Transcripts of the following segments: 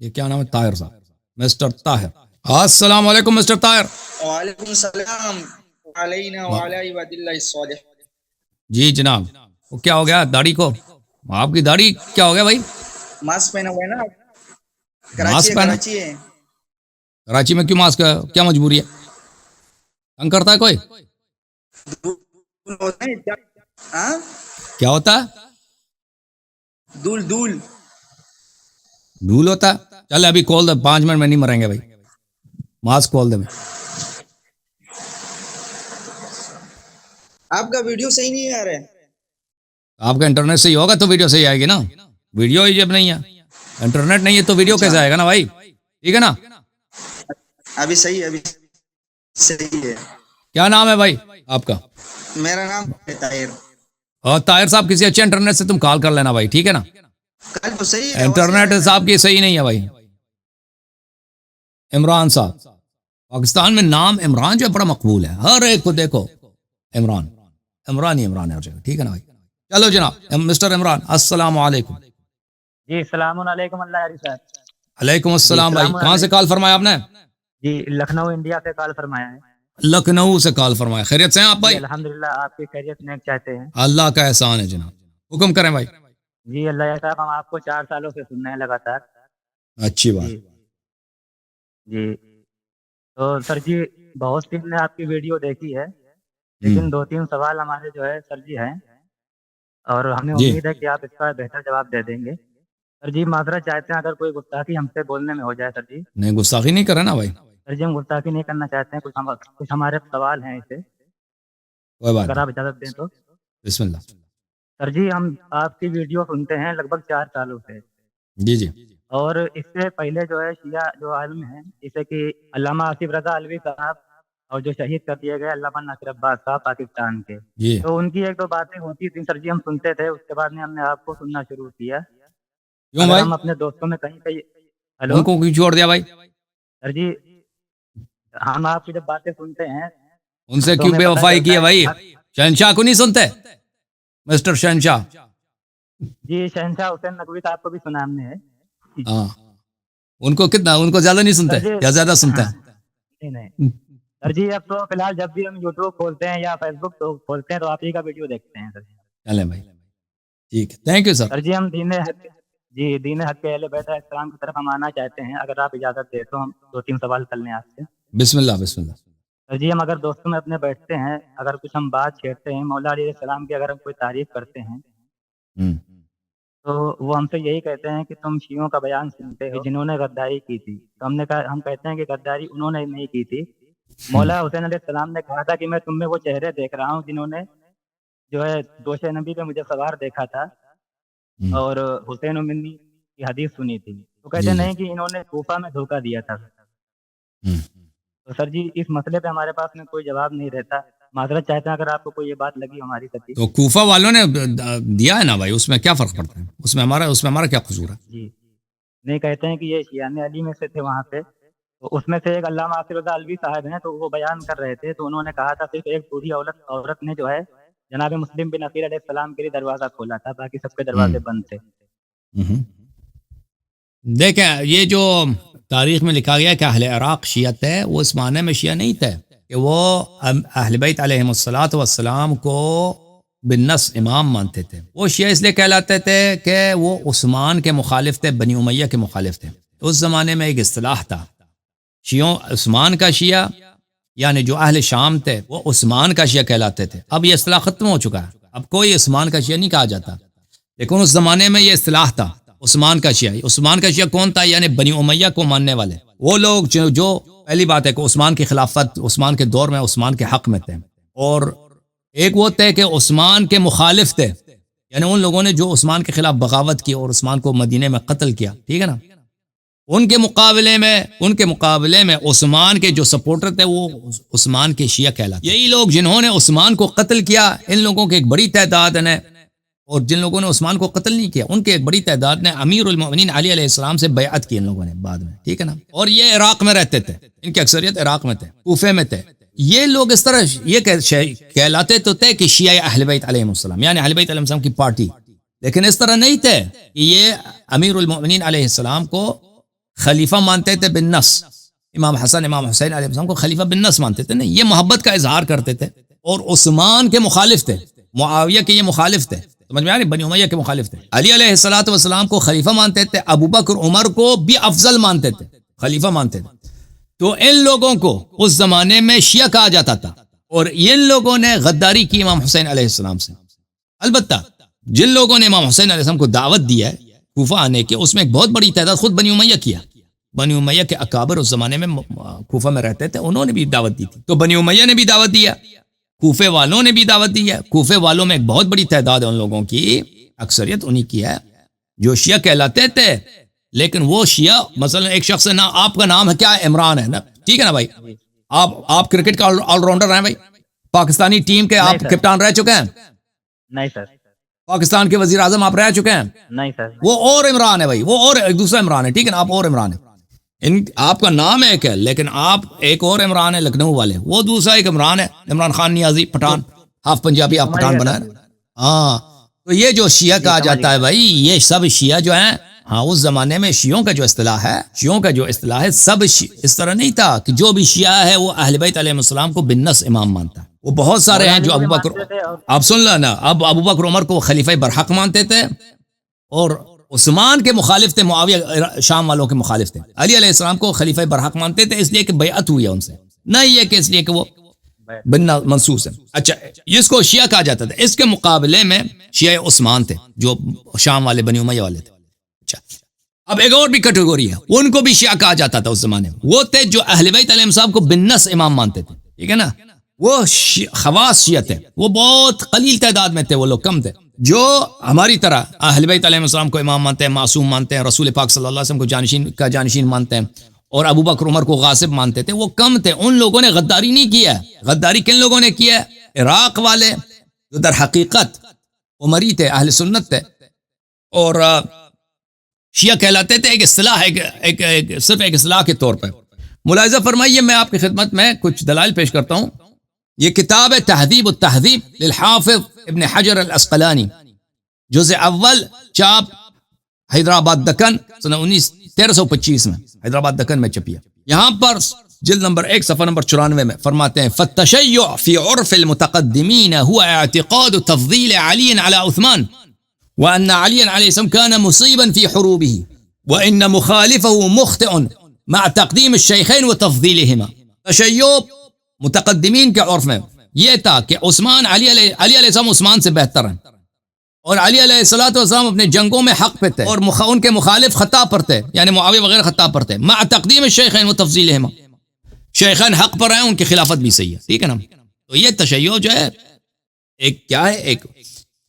یہ کیا نام ہے؟ طاہر صاحب، مسٹر طاہر۔ السلام علیکم مسٹر طاہر۔ وعلیکم السلام علینا وعلی عباد اللہ الصالح۔ جی جناب، وہ کیا ہو گیا داڑھی کو؟ آپ کی داڑھی کیا ہو گیا بھائی؟ ماسک پہنا ہوا ہے نا، کراچی ماسک ہے، پہنا؟ کراچی ہے۔ کراچی میں کیوں ماسک ہے؟ کیا مجبوری ہے؟ تنگ کرتا ہے کوئی؟ دول ہوتا ہے، ہاں کیا ہوتا ہے؟ دول دول۔ دھول ہوتا ہے؟ چل ابھی کھول دے، 5 منٹ میں نہیں مریں گے بھائی، ماسک کھول دے۔ آپ کا ویڈیو صحیح نہیں آ رہا ہے۔ آپ کا انٹرنیٹ صحیح ہوگا تو ویڈیو صحیح آئے گی نا، ویڈیو ہی جب نہیں ہے، انٹرنیٹ نہیں ہے تو ویڈیو اچھا، کیسے آئے گا نا بھائی؟ ٹھیک ہے نا؟ ابھی صحیح ہے، ابھی صحیح ہے۔ کیا نام ہے بھائی آپ کا؟ میرا نام ہے طاہر۔ اور طاہر صاحب کسی اچھے انٹرنیٹ سے تم کال کر لینا بھائی، ٹھیک ہے نا؟ کل تو صحیح ہے، انٹرنیٹ صاحب کی صحیح نہیں ہے بھائی۔ عمران صاحب، پاکستان میں نام عمران جو ہے بڑا مقبول ہے، ہر ایک کو دیکھو عمران، عمران ہی عمران ہے ہر جگہ، ٹھیک ہے نا بھائی؟ چلو جناب، مسٹر عمران السلام علیکم۔ جی السلام علیکم اللہ علی صاحب۔ علیکم جی السلام بھائی، السلام کہاں سے علیکم کال فرمایا آپ نے؟ جی لکھنؤ انڈیا سے کال فرمایا ہے لکھنؤ سے کال فرمایا، خیریت سے ہیں آپ جی، بھائی؟ الحمدللہ آپ کی خیریت نیک چاہتے ہیں اللہ کا احسان ہے جناب، حکم کریں بھائی۔ جی اللہ صاحب، ہم آپ کو 4 سالوں سے سن رہے ہیں لگاتار۔ اچھی بات۔ جی جی تو سر جی، بہت سی نے آپ کی ویڈیو دیکھی ہے، لیکن 2-3 سوال ہمارے جو ہے سر جی ہیں، اور ہمیں جی امید ہے کہ آپ اس کا بہتر جواب دے دیں گے۔ سر جی معذرت چاہتے ہیں اگر کوئی گستاخی ہم سے بولنے میں ہو جائے سر جی۔ نہیں گستاخی نہیں کرا نا بھائی، سر جی ہم گستاخی نہیں کرنا چاہتے ہیں، کچھ ہمارے سوال ہیں اسے، کوئی بات اگر نہیں، آپ اجازت دیں تو۔ بسم اللہ۔ سر جی ہم آپ کی ویڈیو سنتے ہیں لگ بھگ 4 سالوں سے، جی جی اور اس سے پہلے جو ہے شیعہ جو عالم ہیں، جیسے کہ علامہ آصف رضا علوی صاحب، اور جو شہید کر دیے گئے علامہ ناصر عباس صاحب پاکستان کے، جی، تو ان کی 1-2 باتیں ہوتی تھیں سر جی، ہم سنتے تھے، اس کے بعد میں ہم نے آپ کو سننا شروع کیا۔ کیوں اگر بھائی؟ ہم اپنے دوستوں میں کہیں کہیں ہلو ان کو کیوں چھوڑ دیا بھائی؟ سر جی، ہم آپ کی جب باتیں سنتے ہیں ان سے تو کیوں ہمیں بے پتہ وفائی کی چلتا ہے ہے کہ بھائی؟ شہنشاہ کو نہیں سنتے؟ مسٹر شہنشاہ، جی شہنشاہ حسین نقوی صاحب کو بھی سنا ہم نے ہے۔ ہاں، ان کو کتنا، ان کو زیادہ نہیں سنتے سر جی یا زیادہ سنتے ہاں، ہیں؟ نہیں سر جی، اب تو فی الحال جب بھی ہم یوٹیوب کھولتے ہیں یا فیس بک کھولتے ہیں تو آپ ہی کا ویڈیو دیکھتے ہیں سر جی۔ چلیں بھائی، ٹھیک ہے، تھینک یو سر۔ سر جی ہم دین حق اہل بیت اسلام کی طرف ہم آنا چاہتے ہیں، اگر آپ اجازت دیں تو ہم 2-3 سوال کر لیں آپ سے۔ بسم اللہ بسم اللہ۔ سر جی ہم اگر دوستوں میں اپنے بیٹھتے ہیں، اگر کچھ ہم بات چھیڑتے ہیں مولا علیہ السلام کی، اگر ہم کوئی تعریف کرتے ہیں تو وہ ہم سے یہی کہتے ہیں کہ تم شیعوں کا بیان سنتے ہو جنہوں نے غداری کی تھی، تو ہم کہتے ہیں کہ غداری انہوں نے نہیں کی تھی، مولا حسین علیہ السلام نے کہا تھا کہ میں تم میں وہ چہرے دیکھ رہا ہوں جنہوں نے جو ہے دوش نبی پہ مجھے سوار دیکھا تھا اور حسین منی کی حدیث سنی تھی، تو کہتے نہیں کہ انہوں نے کوفہ میں دھوکہ دیا تھا۔ تو سر جی اس مسئلے پہ ہمارے پاس میں کوئی جواب نہیں رہتا، معذرت چاہتے ہیں اگر آپ کو کوئی یہ بات لگی ہماری سچی۔ تو کوفہ والوں نے دیا ہے نا بھائی، اس میں کیا فرق پڑتا ہے؟ اس میں ہمارا کیا قصور ہے؟ جی نہیں، کہتے ہیں کہ یہ شیعان علی میں سے تھے وہاں پہ، تو اس میں سے ایک علامہ آصف رضا علوی صاحب ہیں، تو وہ بیان کر رہے تھے، تو انہوں نے کہا تھا صرف ایک بوڑھی عورت نے جو ہے جناب مسلم بن عقیل علیہ السلام کے لیے دروازہ کھولا تھا، باقی سب کے دروازے بند تھے۔ دیکھیں یہ جو تاریخ میں لکھا گیا کہ اہل عراق شیعت ہے، وہ اس معنی میں شیعہ نہیں تھے کہ وہ اہل بیت علیہم السلام کو بالنص امام مانتے تھے، وہ شیعہ اس لیے کہلاتے تھے کہ وہ عثمان کے مخالف تھے، بنی امیہ کے مخالف تھے۔ اس زمانے میں ایک اصطلاح تھا، شیعوں عثمان کا شیعہ، یعنی جو اہل شام تھے وہ عثمان کا شیعہ کہلاتے تھے۔ اب یہ اصطلاح ختم ہو چکا ہے، اب کوئی عثمان کا شیعہ نہیں کہا جاتا، لیکن اس زمانے میں یہ اصطلاح تھا عثمان کا شیعہ۔ عثمان کا شیعہ کون تھا؟ یعنی بنی امیہ کو ماننے والے، وہ لوگ جو پہلی بات ہے کہ عثمان کی خلافت، عثمان کے دور میں عثمان کے حق میں تھے، اور ایک وہ تھے کہ عثمان کے مخالف تھے، یعنی ان لوگوں نے جو عثمان کے خلاف بغاوت کی اور عثمان کو مدینے میں قتل کیا، ٹھیک ہے نا، ان کے مقابلے میں عثمان کے جو سپورٹر تھے وہ عثمان کے شیعہ کہلاتے۔ یہی لوگ جنہوں نے عثمان کو قتل کیا، ان لوگوں کی ایک بڑی تعداد نے، اور جن لوگوں نے عثمان کو قتل نہیں کیا ان کے ایک بڑی تعداد نے امیر المؤمنین علی علیہ السلام سے بیعت کی ان لوگوں نے بعد میں، ٹھیک ہے نا، اور یہ عراق میں رہتے تھے، ان کی اکثریت عراق میں تھے، کوفے میں تھے۔ یہ لوگ اس طرح یہ کہلاتے تو تھے کہ شیعہ اہل بیت علیہ السلام، یعنی اہل بیت علیہ السلام کی پارٹی، لیکن اس طرح نہیں تھے کہ یہ امیر المؤمنین علیہ السلام کو خلیفہ مانتے تھے بالنص، امام حسن امام حسین علیہ السلام کو خلیفہ بالنص مانتے تھے، نہیں، یہ محبت کا اظہار کرتے تھے، اور عثمان کے مخالف تھے، معاویہ کے یہ مخالف تھے، سمجھ میں آ رہی، بنی امیہ کے مخالف تھے۔ علی علیہ الصلوۃ والسلام کو خلیفہ مانتے تھے، ابو بکر عمر کو بھی افضل مانتے تھے، خلیفہ مانتے تھے۔ تو ان لوگوں کو اس زمانے میں شیعہ کہا جاتا تھا، اور ان لوگوں نے غداری کی امام حسین علیہ السلام سے۔ البتہ جن لوگوں نے امام حسین علیہ السلام کو دعوت دی ہے کوفہ آنے کے، اس میں ایک بہت بڑی تعداد خود بنی امیہ کیا، بنی امیہ کے اکابر اس زمانے میں کوفہ میں رہتے تھے، انہوں نے بھی دعوت دی تھی، تو بنی امیہ نے بھی دعوت دیا، کوفے والوں نے بھی دعوت دی ہے، کوفے والوں میں ایک بہت بڑی تعداد ہے ان لوگوں کی، اکثریت انہی کی ہے جو شیعہ کہلاتے تھے، لیکن وہ شیعہ مثلا ایک شخص ہے نا، آپ کا نام ہے کیا ہے، عمران ہے نا، ٹھیک ہے نا بھائی، آپ کرکٹ کا آل راؤنڈر ہیں بھائی، پاکستانی ٹیم کے آپ کپتان رہ چکے ہیں؟ نہیں سر۔ پاکستان کے وزیر اعظم آپ رہ چکے ہیں؟ نہیں سر۔ وہ اور عمران ہے بھائی، وہ اور ایک دوسرا عمران ہے، ٹھیک ہے نا، آپ اور عمران ہے، آپ کا نام ایک ہے لیکن آپ ایک اور عمران ہے لکھنؤ والے، وہ دوسرا ایک عمران ہے، عمران خان نیازی پٹھان، ہاف پنجابی، آپ پٹھان بنا ہے۔ ہاں، تو یہ جو شیعہ کہا جاتا ہے بھائی، یہ سب شیعہ جو ہیں، ہاں اس زمانے میں شیعوں کا جو اصطلاح ہے سب اس طرح نہیں تھا کہ جو بھی شیعہ ہے وہ اہل بیت علیہ السلام کو بالنص امام مانتا ہے، وہ بہت سارے ہیں جو ابو بکر، آپ سن لینا، اب ابو بکر عمر کو خلیفہ برحق مانتے تھے، اور عثمان کے مخالف تھے، معاویہ شام والوں کے مخالف تھے، علی علیہ السلام کو خلیفہ برحق مانتے تھے اس لیے کہ بیعت ہوئی ہے ان سے، نہیں یہ کہ اس لیے کہ وہ بن منصوص ہے۔ اچھا، جس کو شیعہ کہا جاتا تھا، اس کے مقابلے میں شیعہ عثمان تھے جو شام والے بنی امیہ والے تھے۔ اچھا، اب ایک اور بھی کیٹیگری ہے، ان کو بھی شیعہ کہا جاتا تھا اس زمانے میں، وہ تھے جو اہل بیت علیہ السلام کو بالنص امام مانتے تھے، ٹھیک ہے نا، وہ خواص شیعہ تھے، وہ بہت قلیل تعداد میں تھے، وہ لوگ کم تھے، جو ہماری طرح اہل بیت علیہ السلام کو امام مانتے ہیں، معصوم مانتے ہیں، رسول پاک صلی اللہ علیہ وسلم کو جانشین مانتے ہیں، اور ابو بکر عمر کو غاصب مانتے تھے، وہ کم تھے، ان لوگوں نے غداری نہیں کیا ہے۔ غداری کن لوگوں نے کیا ہے؟ عراق والے، جو در حقیقت عمری تھے، اہل سنت تھے، اور شیعہ کہلاتے تھے، ایک اصطلاح، صرف ایک اصطلاح کے طور پر۔ ملاحظہ فرمائیے، میں آپ کی خدمت میں کچھ دلائل پیش کرتا ہوں۔ یہ کتاب ہے تہذیب التہذیب للحافظ ابن حجر العسقلانی، جزء اول، چاپ حیدرآباد دکن، سنہ 1325 میں حیدرآباد دکن میں چھپی ہے۔ یہاں پر جلد نمبر 1 صفحہ نمبر 94 میں فرماتے ہیں، فالتشیع فی عرف المتقدمین هو اعتقاد تفضیل علی علی عثمان، وأن علي عليه السلام كان مصيبا في حروبه، وإن مخالفه مخطئ مع تقديم الشيخين وتفضيلهما۔ تشیع متقدمین کے عرف میں یہ تھا کہ عثمان علی علیہ السلام عثمان سے بہتر ہیں، اور علی علیہ السلام اپنے جنگوں میں حق پہ تھے، اور ان کے مخالف خطا پر تھے، یعنی معاویہ وغیرہ خطا پر تھے، مع تقدیم الشیخین وتفضیلہما، شیخین حق پر ہیں، ان کی خلافت بھی صحیح ہے، ٹھیک ہے نا۔ تو یہ تشیع جو ہے ایک کیا ہے،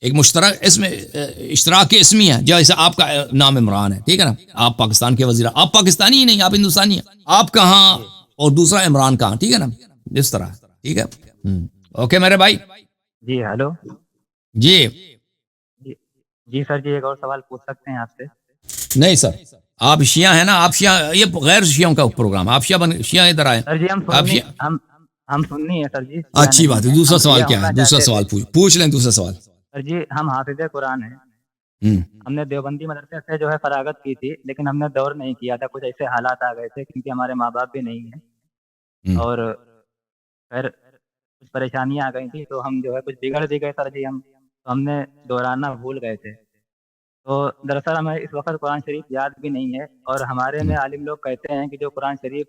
ایک مشترک اسم، اشتراک اسمی ہے، جیسے آپ کا نام عمران ہے، ٹھیک ہے نا، آپ پاکستان کے وزیر، آپ پاکستانی ہی نہیں، آپ ہندوستانی ہیں، آپ کہاں اور دوسرا عمران کہاں، ٹھیک ہے نا، اس طرح، ٹھیک ہے۔ اوکے میرے بھائی، جی ہلو، جی جی سر، جی ایک اور سوال پوچھ سکتے ہیں آپ سے؟ نہیں سر، آپ شیعہ ہیں نا، آپ شیعہ، یہ غیر شیعوں کا پروگرام، آپ شیعہ ادھر آئے سر۔ جی ہم سننی ہے سر جی۔ اچھی بات ہے، دوسرا سوال کیا ہے؟ دوسرا سوال پوچھ لیں، دوسرا سوال۔ سر جی، ہم حافظ قرآن ہیں، ہم نے دیوبندی مدرسے سے جو ہے فراغت کی تھی، لیکن ہم نے دور نہیں کیا تھا، کچھ ایسے حالات آ گئے تھے کیونکہ ہمارے ماں باپ بھی نہیں ہیں، اور پھر کچھ پریشانیاں آ گئی تھی، تو ہم جو ہے کچھ بگڑ بھی گئے سر جی، ہم نے دہرانا بھول گئے تھے، تو دراصل ہمیں اس وقت قرآن شریف یاد بھی نہیں ہے، اور ہمارے میں عالم لوگ کہتے ہیں کہ جو قرآن شریف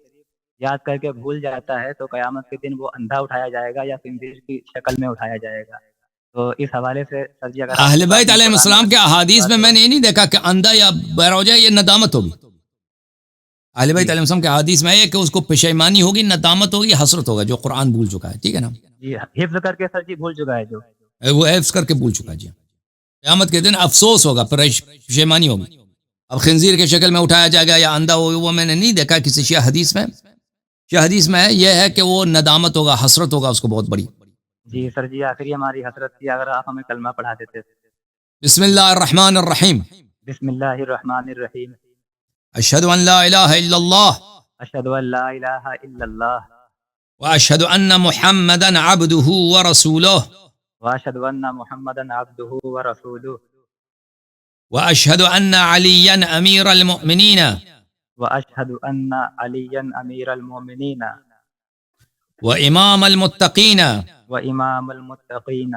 یاد کر کے بھول جاتا ہے تو قیامت کے دن وہ اندھا اٹھایا جائے گا یا خنزیر کی شکل میں اٹھایا جائے گا۔ تو اس حوالے سے سر جی، اگر اہل بیت علیہ السلام کے احادیث میں نے یہ نہیں دیکھا کہ اندھا یا بہرا ہو جائے، یہ ندامت ہوگی۔ اہل بیت علیہ السلام کے احادیث میں ہے کہ اس کو پشیمانی ہوگی، ندامت ہوگی، حسرت ہوگا، جو قرآن بھول چکا ہے، ٹھیک ہے نا، جی حفظ کر کے سر جی بھول چکا ہے، جو وہ حفظ کر کے بھول چکا ہے، جی قیامت کے دن افسوس ہوگا، پشیمانی ہوگی۔ اب خنزیر کی شکل میں اٹھایا جائے گا یا اندھا ہوگا، وہ میں نے نہیں دیکھا کسی شیعہ حدیث میں۔ شیعہ حدیث میں یہ ہے کہ وہ ندامت ہوگا، حسرت ہوگا اس کو بہت بڑی۔ جی سر جی، آخری ہماری حسرت تھی، اگر آپ ہمیں کلمہ پڑھا دیتے۔ بسم اللہ الرحمن الرحیم، بسم اللہ الرحمن الرحیم، اشہد ان لا الہ الا اللہ، اشہد ان لا الہ الا اللہ، واشہد ان محمدا عبدہ ورسولہ، واشہد ان محمدا عبدہ ورسولہ، واشہد ان علیا امیر المؤمنین، وأشهد أن عليا أمير المؤمنين وإمام المتقين وإمام المتقين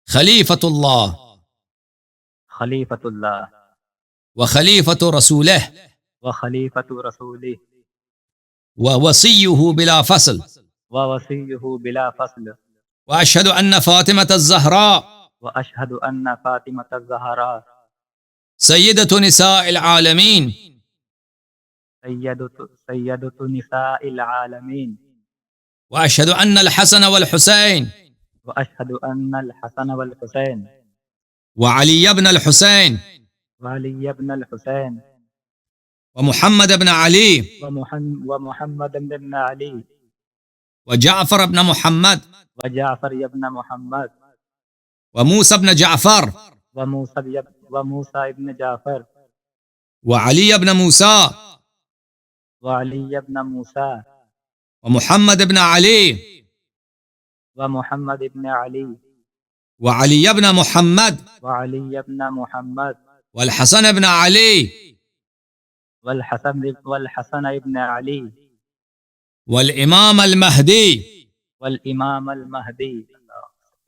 خليفة الله خليفة الله وخليفة رسوله وخليفة رسوله ووصيه بلا فصل ووصيه بلا فصل وأشهد أن فاطمة الزهراء وأشهد أن فاطمة الزهراء سيدة نساء العالمين سيدة نساء العالمين وأشهد أن الحسن والحسين وأشهد أن الحسن والحسين وعلي بن الحسين وعلي بن الحسين ومحمد بن علي ومحمد بن علي وجعفر بن محمد وجعفر بن محمد وموسى بن جعفر وموسى بن جعفر وعلي بن موسى وعلي بن موسى ومحمد بن علي ومحمد بن علي وعلي بن محمد وعلي بن محمد والحسن بن علي والحسن بن علي والإمام المهدي والإمام المهدي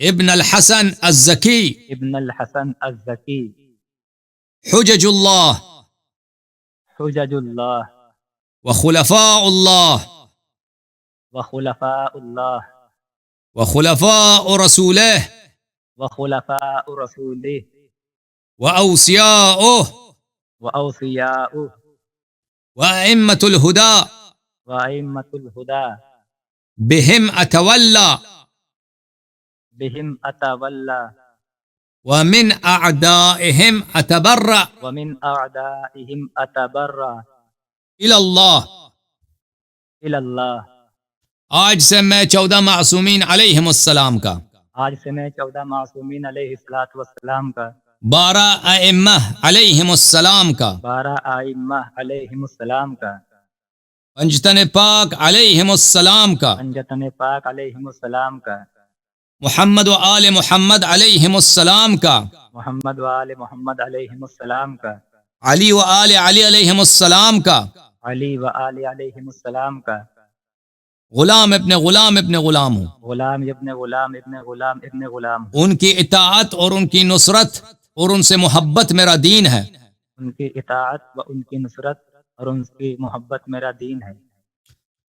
ابن الحسن الزكي ابن الحسن الزكي حجج الله حجج الله وخلفاء الله وخلفاء الله وخلفاء رسوله وخلفاء رسوله وأوصياؤه وأوصياؤه وأئمة الهدى وأئمة الهدى بهم أتولى بهم أتولى ومن أعدائهم أتبرأ ومن أعدائهم أتبرأ إلى الله. إلى الله. آج سے میں 14 معصومین علیہم السلام کا آج سے میں 14 معصومین علیہ السلام کا 12 ائمہ علیہم السلام کا 12 ائمہ علیہم السلام کا پنجتن پاک علیہم السلام کا پنجتن پاک علیہم السلام کا محمد و آل محمد علیہم السلام کا محمد و آل محمد علیہم السلام کا علی و آل علی علیہم السلام کا علی و آل علیہم السلام کا غلام ابن غلام ابن غلام ہوں. غلام ابن غلام ابن غلام ابن غلام. ان کی اطاعت اور ان کی نصرت اور ان سے محبت میرا دین ہے. ان کی اطاعت و ان کی نصرت اور ان کی محبت میرا دین ہے.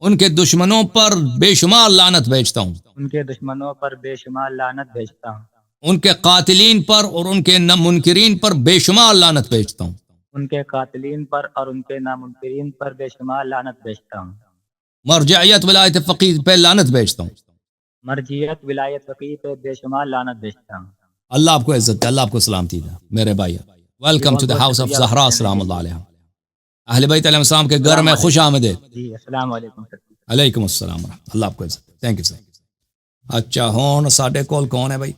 ان کے دشمنوں پر بے شمار لعنت بھیجتا ہوں. ان کے دشمنوں پر بے شمار لعنت بھیجتا ہوں. ان کے قاتلین پر اور ان کے منکرین پر بے شمار لعنت بھیجتا ہوں. ان کے قاتلین پر اور ان کے نامنکرین پر بے شمار لعنت بھیجتا ہوں. مرجعیت ولایت فقیہ پہ لعنت بھیجتا ہوں. مرجعیت ولایت فقیہ پہ بے شمار لعنت بھیجتا ہوں. اللہ آپ کو عزت دے, اللہ آپ کو سلامتی دے میرے بھائی. Welcome to the house of Zahra سلام اللہ علیہ. اہل بیت علیہ السلام کے گھر میں خوش آمدید. جی السلام علیکم. علیکم السلام. اللہ آپ کو عزت. Thank you sir. اچھا ہون ساڈے کول کون ہے بھائی؟